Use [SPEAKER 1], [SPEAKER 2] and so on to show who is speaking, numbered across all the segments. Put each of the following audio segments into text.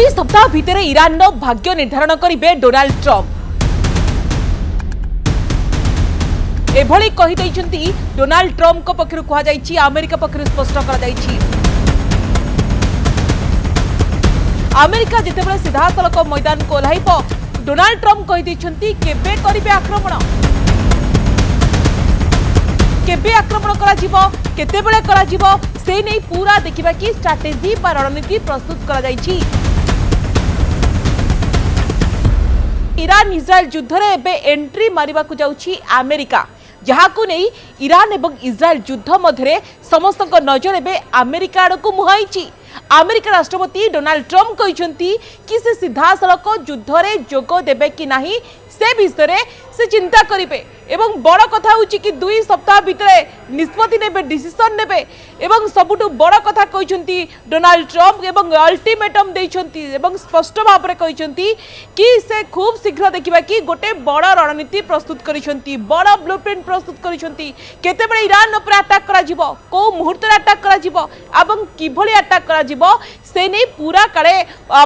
[SPEAKER 1] दुई सप्ताह भितर ईरान भाग्य निर्धारण करेंगे डोनाल्ड ट्रंप। एभली कही डोनाल्ड ट्रंप पक्षर कहुई अमेरिका पक्षर स्पष्ट कर अमेरिका जितेबाला सीधा सड़क मैदान को ओह्लैब डोनाल्ड ट्रंप कही केबे करिवे आक्रमण केबे आक्रमण करा केतेबेले करा से नहीं पूरा देखा कि स्ट्राटेजी बा रणनीति प्रस्तुत करा जायछि। ईरान इस्राएल युद्ध रे एबे एंट्री मारिबा को जाउछि अमेरिका, जहाकू नहीं ईरान एवं इस्राएल युद्ध मध्य समस्त नजर एबे अमेरिका आड़ को मुहाई। अमेरिका राष्ट्रपति डोनाल्ड ट्रंप कहते कि से सीधा सड़क युद्ध रे जोग देबे कि नाही से विषय से चिंता करेंगे एवं बड़ कथा हूँ कि 2 सप्ताह भितर निष्पत्ति नेबे डिसीजन नेबे एवं सबुठु बड़ कथा कहते डोनाल्ड ट्रंप एवं अल्टीमेटम देइछंती एवं स्पष्ट भाव में कहते कि से खूब शीघ्र देखा कि गोटे बड़ रणनीति प्रस्तुत करिसंती, बड़ ब्लूप्रिंट प्रस्तुत करिसंती, केतेबेले ईरान उपर अटैक करा जिवो, को मुहूर्त अटैक करा जिवो एवं किभली अटैक करा जिवो से नहीं पूरा काले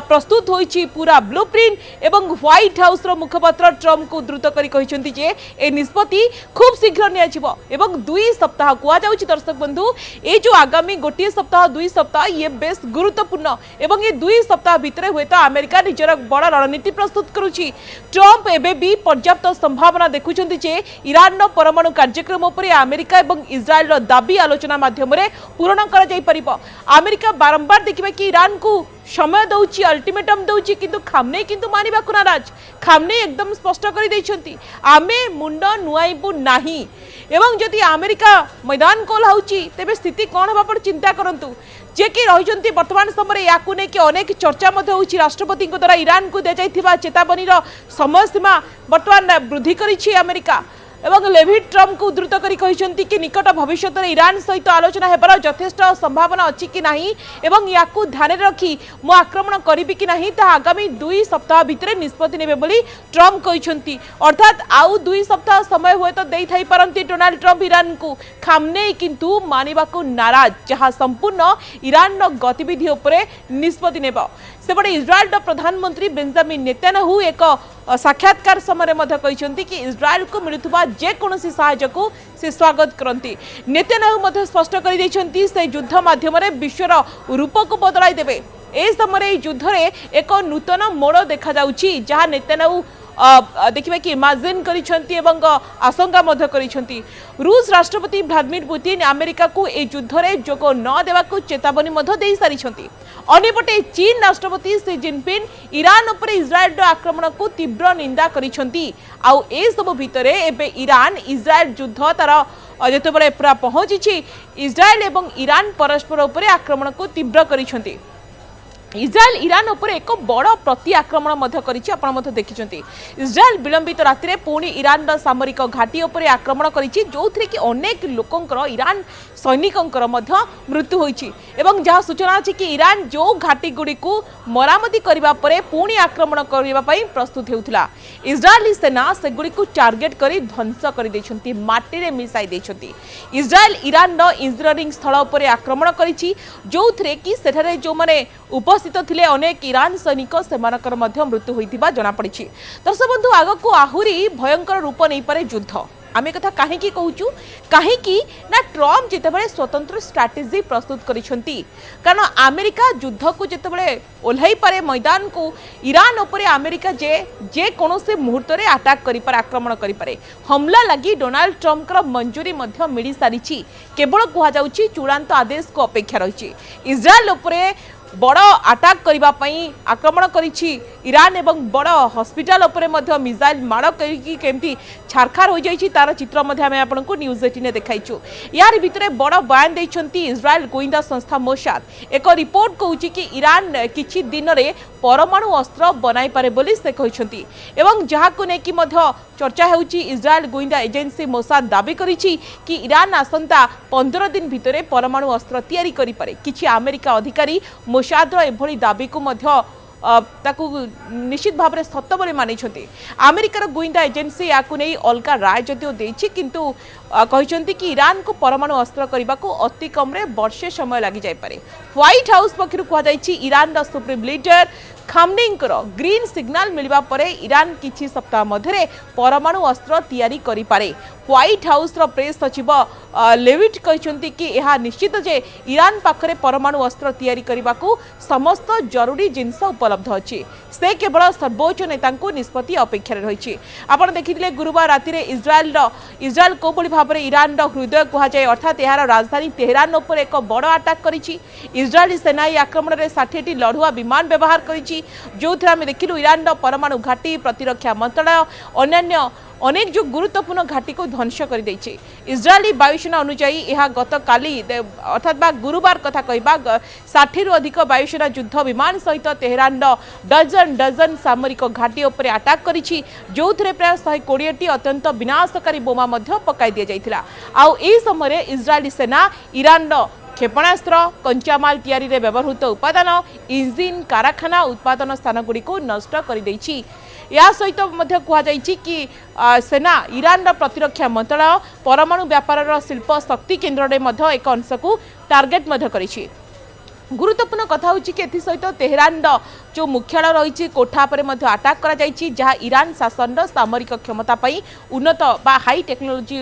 [SPEAKER 1] प्रस्तुत होइछि पूरा ब्लूप्रिंट एवं व्हाइट हाउस रो मुखपत्र ट्रंप को द्रुत करी कहिसंती जे ए निष्पत्ति खूब शीघ्र निया जिवो एवं 2 सप्ताह कुआ जाउछि। दर्शक बंधु ए जो आगामी गोटे सप्ताह 2 सप्ताह ये बेस गुरुत्वपूर्ण एवं ये 2 सप्ताह भितर हुए तो अमेरिका निजर बड़ रणनीति प्रस्तुत करुछि। ट्रंप एबे भी पर्याप्त संभावना देखुछंती जे ईरान नो परमाणु कार्यक्रम उपरे अमेरिका एवं इस्राएल रो दाबी आलोचना माध्यम रे पूर्ण करा जाई परिबो। अमेरिका बारंबार देखिबा कि ईरान को समय दौची अल्टीमेटम दौची किंतु खामने किंतु मानिबा को नाराज। खामने एकदम स्पष्ट कर देइछंती आमे मुंड नुआइबु नाही एवं जदि अमेरिका मैदान को ओह्लाउची तेबे स्थिति कोन होबा पर चिंता करंतु। जे कि रहिजंती वर्तमान समय याकु ने कि अनेक चर्चा मध्ये होउची राष्ट्रपति को द्वारा ईरान को दे जाइथिबा चेतावनी रो समय सीमा वर्तमान वृद्धि करिछि अमेरिका एवं लेविड ट्रंप को द्रुत करी कहिसंती कि निकट भविष्य में ईरान सहित आलोचना हेबार यथेष्ट संभावना अच्छी कि नहीं एवं याकू ध्यान रखी मु आक्रमण करी कि नहीं ता आगामी 2 सप्ताह भितर निष्पत्ति नेबे बोली ट्रंप कहिसंती। अर्थात आउ 2 सप्ताह समय हुए तो देई थाई परंती डोनाल्ड ट्रंप ईरान को खामने किंतु मानिबा को नाराज, जहां संपूर्ण ईरान नो गतिविधि उपरे निष्पत्ति नेबो। सेपटे इस्राएल प्रधानमंत्री बेंजामिन नेतान्याहू एक साक्षात्कार समय कहते कि इस्राएल को मिलुवा जेकोसी साहाय्य को से स्वागत करती। नेतान्याहू स्पष्ट कर से युद्ध माध्यम विश्वर रूप को बदलाई देवे। ए समय युद्ध रे एक नूतन मोड़ देखा जाउछि, जहां नेतान्याहू देखिए कि इमाजिन कर आशंका करिसेंती। रूस राष्ट्रपति व्लादिमीर पुतिन अमेरिका को ए युद्ध रे जोग न देवा को चेतावनी दे सारिछंती। अन्यपटे चीन राष्ट्रपति शी जिनपिंग ईरान उपर इस्राएल आक्रमण को तीव्र निंदा करिसेंती। आउ ए सब भितरे एबे ईरान इस्राएल युद्ध तार जेतेबेले पूरा पहुंची इस्राएल एवं ईरान परस्पर उपर आक्रमण को तीव्र करिसेंती। इस्राएल ईरान उपर एक बड़ प्रति आक्रमण देखिए। इस्राएल विलंबित राति पुणी ईरान सामरिक घाटी उपर आक्रमण करिछि, जो थी कि अनेक लोकंकर ईरान सैनिकंकर मृत्यु होइछि एवं जहाँ सूचना अछि कि ईरान जो घाटी गुड़ी को मरामती करबा परे पुणी आक्रमण करबा पई प्रस्तुत हेउथला। इस्राएली सेना सेगुड़ी को टार्गेट करी ध्वंस कर देछंती, माटी रे मिसाई देछंती। इस्राएल ईरान इंजीनियरिंग स्थल उपर आक्रमण करिछि, जो थी कि सेठारे जो माने उपस्थित थिले अनेक ईरान सैनिक सेमानकर मध्य मृत्यु होइतिबा जणा पड़िछि। दर्शक बंधु आगको आहुरी भयंकर रूप नहीं पारे युद्ध। आमे कथा काहे की कहूचु काहे ना ट्रंप जितेबाला स्वतंत्र स्ट्राटेजी प्रस्तुत करिसंती, कारण अमेरिका युद्ध को जितेबाला ओह्लैई पारे मैदान को ईरान उपरे अमेरिका जे कोनोसे मुहूर्त रे अटैक करि पारे, आक्रमण करि पारे। हमला लगी डोनाल्ड ट्रंप कर मंजूरी मध्य मिली सारिछि, केवल कुहा जाउछि चूड़ांत आदेश को अपेक्षा रहिछि। इस्राएल उपरे बड़ अटैक करबा पई आक्रमण करिछि ईरान एवं बड़ हॉस्पिटल उपरे मध्य मिसाइल माड़ करिकि केमती छारखार हो जाइछि तार चित्र मध्य आमे आपनकु न्यूज 18 देखाइछु। यार भितरे बड़ बयान दैछंती इस्राएल गोइंदा संस्था मोसाद। एक रिपोर्ट कहूछि कि ईरान किछि दिन रे परमाणु अस्त्र बनाई पारे बोली से कहिसंती एवं जहाकु ने कि मध्य चर्चा हेउछि इस्राएल गोइंदा एजेंसी मोसाद दाबी करिछि कि ईरान आसंता 15 दिन भितरे परमाणु अस्त्र तैयारी करि पारे। किछि अमेरिका अधिकारी मोसादर एभली दाबी को मध्य ताकू निश्चित भाव में सत बोली मानी अमेरिकार गुइंदा एजेन्सी या अलग राय जदिव देछि किंतु कहते कि ईरान को परमाणु अस्त्र करने को अति कम वर्षे समय लगी जापे। व्हाइट हाउस पक्षर कहुई ईरान सुप्रीम लीडर खामनेईंकर ग्रीन सिग्नाल मिलवा परे ईरान किछि सप्ताह मध्य परमाणु अस्त्र तैयारी करि पारे। व्हाइट हाउस प्रेस सचिव लेविट कहते कि यह निश्चित जे ईरान पाखरे परमाणु अस्त्र तैयारी करने को समस्त जरूरी जिनस उपलब्ध अच्छी से केवल सर्वोच्च नेता निष्पत्ति अपेक्षा रही। आपड़ देखिए गुरुवार राति इज्राएल को भाव में ईरान हृदय कहुए अर्थात यार राजधानी तेहरान उपर एक बड़ अटैक करिछि। इज्राएली सेना यह आक्रमण में 60टी लड़ुआ विमान व्यवहार करिछि जो आम देखिलु ईरान परमाणु घाटी प्रतिरक्षा मंत्रालय अन्य अनेक जो गुरुत्वपूर्ण घाटी को ध्वंस कर देछि। इज्राएली वायुसेना अनुसायी यह गत काली अर्थात गुरुवार कथा कहबा 60 रु अधिक वायुसेना युद्ध विमान सहित तेहरान डजन डजन सामरिक घाटी उपर अटैक करिछि जो प्राय 120टी अत्यंत विनाशकारी बोमा मध्य पकाई दिया जाइथिला। आउ एही समय इज्राएली सेना ईरान क्षेपणास्त्र कंचामाल तैयारी रे व्यवहृत उपादान इंजिन कारखाना उत्पादन स्थान गुड़ी को नष्ट कर देछि। या सहित मध्य कहुई कि सेना ईरान प्रतिरक्षा मंत्रालय परमाणु व्यापार शिल्प शक्ति केन्द्र में एक अंश को टार्गेट करिछि। गुरुत्वपूर्ण कथा होची कि एथि सहित तेहरान जो मुख्यालय रही कोठा पर अटैक करा जाइछि जहाँ ईरान शासन सामरिक क्षमता पई उन्नत बा हाई टेक्नोलोजी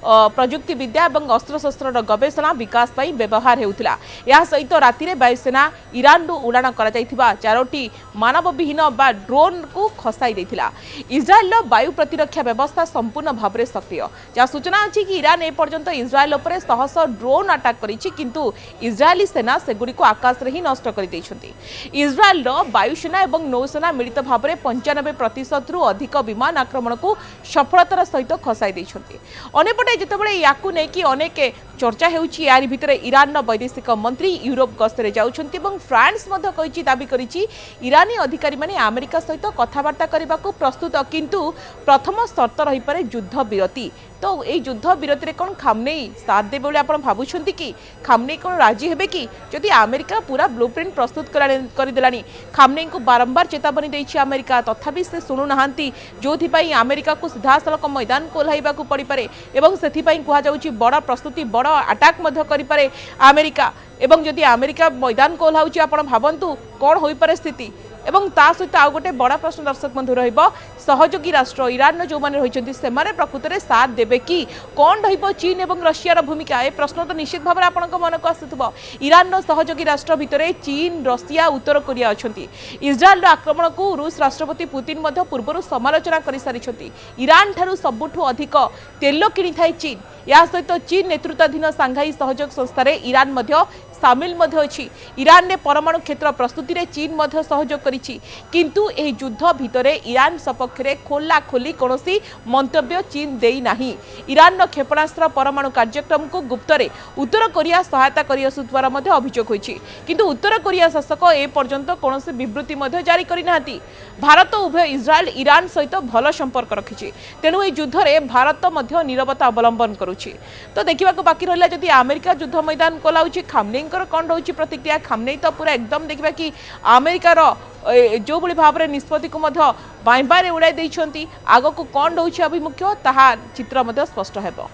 [SPEAKER 1] प्रजुक्ति विद्या और अस्त्रशस्त्र गवेषणा विकास पई व्यवहार हेउथिला। या सहित राति रे वायुसेना ईरान उड़ाण करा जाइथिबा 4टी मानवविहीन बा ड्रोन को खसाई देथिला। इज्राएल वायु प्रतिरक्षा व्यवस्था संपूर्ण भाव में सक्रिय जहाँ सूचना अच्छी कि ईरान एपर्यंत इज्राएल उपर 100 ड्रोन अटैक करिछि किंतु इज्राएली सेना सेगुड़ी को आकाश रे ही नष्ट कर देइछन्ति। इज्राएल वायुसेना और नौसेना मिलित भाव में 95% रु अधिक विमान आक्रमण को सफलतार सहित खसाई देइछन्ति। अनेपटे जितेबाला याकू नेकी अनेक चर्चा हेउछि यारी भितरे ईरान वैदेशिक मंत्री यूरोप गस्तरे जाउछन्ति और फ्रांस मध्य कहिछि दाबी करिछि ईरानी अधिकारी माने अमेरिका सहित कथबार्ता करने को प्रस्तुत किंतु प्रथम शर्त रही पारे युद्ध विरति। तो ये युद्ध विरति रे कौन खामनेई साथ देबे बोली आपण भाबुछन्ति कि खामनेई कौन राजी हेबे कि जदि अमेरिका पूरा ब्लूप्रिंट प्रस्तुत कर देलानी। खामनेई को बारंबार चेतावनी देछि अमेरिका तथापि से सुनु नाहांती जोथि पई अमेरिका को सीधासलख मैदान को ओह्लाइबा को पड़ी पारे एवं सेथि पई कुहा जाउछि बड़ प्रस्तुति बड़ अटैक मध्य करि पारे अमेरिका एवं जदि अमेरिका मैदान को ओह्लाउछि आपण भाबंतु कोन होई पारे स्थिति। एवं ता सहित आउ गोटे बड़ा प्रश्न दर्शक बंधु रहिबो सहयोगी राष्ट्र ईरान जो माने रहिछन्ति से माने प्रकृत रे साथ देबे कि कोन रहिबो चीन एवं रशिया रो भूमिका ए प्रश्न तो निश्चित भाव आपनक मन को आसुथबो। ईरान रो सहयोगी राष्ट्र भितरे चीन रशिया उत्तर कोरिया अछन्ति। इज्राएल रो आक्रमण को रूस राष्ट्रपति पुतिन मध्य पूर्व समालोचना करि सारिछन्ति। ईरान ठारू सबुठु अधिक तेल किनि थाई चीन। या सहित चीन नेतृत्वाधीन सांघाई सहयोग संस्था ईरान मध्य सामिल अछि। ईरान ने परमाणु क्षेत्र प्रस्तुति रे चीन मध्य सहयोग करिछि किंतु एही युद्ध भितरे ईरान सपक्ष रे खोला खोली कोनोसी मंतव्य चीन देई नाही। ईरान रो क्षेपणास्त्र परमाणु कार्यक्रम को गुप्तरे उत्तर कोरिया सहायता करि आसुथवार मध्य अभियोग होइछि किंतु उत्तर कोरिया शासक ए पर्यंत कोनोसी विवृत्ति मध्य जारी करि नाहांती। भारत उभय इज्राएल ईरान सहित भल संपर्क रखिछि तेणु ए युद्ध रे भारत मध्य नीरवता अवलंबन करुछि। तो देखिबा को बाकी रहला जदि अमेरिका युद्ध मैदान कोलाउछि खामनेई कौन रही प्रतिक्रिया। खामनेई तो पूरा एकदम देखा कि अमेरिकार जो भली भाव में निष्पत्ति को बाएं बाएं उड़ाई आग को कौन रोचे अभिमुख्य ताहा चित्र स्पष्ट हेबो।